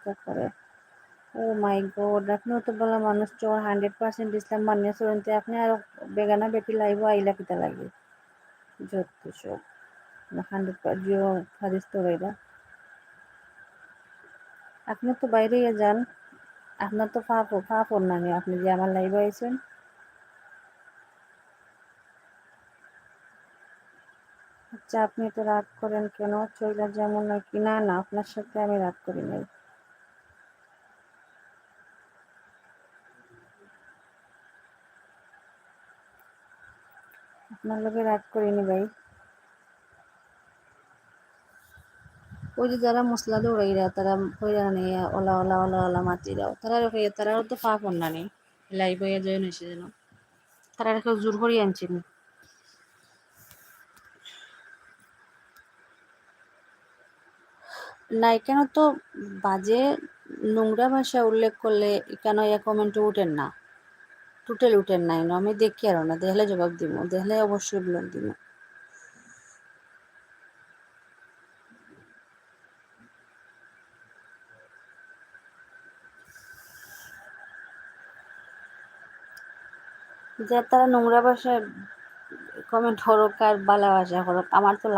চিন্তা করে ও মাই গড আপনিও তো বলা মানুষ চোর 100% ইসলাম মানিয়ে চলতে আপনি আর বেগানা বেটি লাইব আইলা কিতা লাগে যত সব 100% জিও হাদিস তো রইলা আপনি তো বাইরে যান আপনার তো ফাপ নানি আপনি যে আমার লাইভ আইছেন আচ্ছা আপনি তো রাগ করেন কেন চইলা যেমন নাকি না না আপনার সাথে আমি রাগ করি নাই আপনার লোকে রাগ করিনি ভাই ওই যে যারা মশলা দৌড়াইরা তারা কইরা নিয়ে ওলা ওলা ওলা ওলা মাতি দাও তারাও তো ফাপ নানি লাইভ হইয়া জয়েন হয়েছে যেন তারা কেউ জোর করিয়ে আনছেন না এখানে তো বাজে নোংরা ভাষা উল্লেখ করলে কেন কমেন্টে উঠেন না টোটাল উঠেন নাই আমি দেখি আর না দেখলে জবাব দিব দেখলে অবশ্যই ব্লগ দিব যে তারা নোংরা ভাষায় কমেন্ট হরক আর বালা ভাষা হরক আমার তো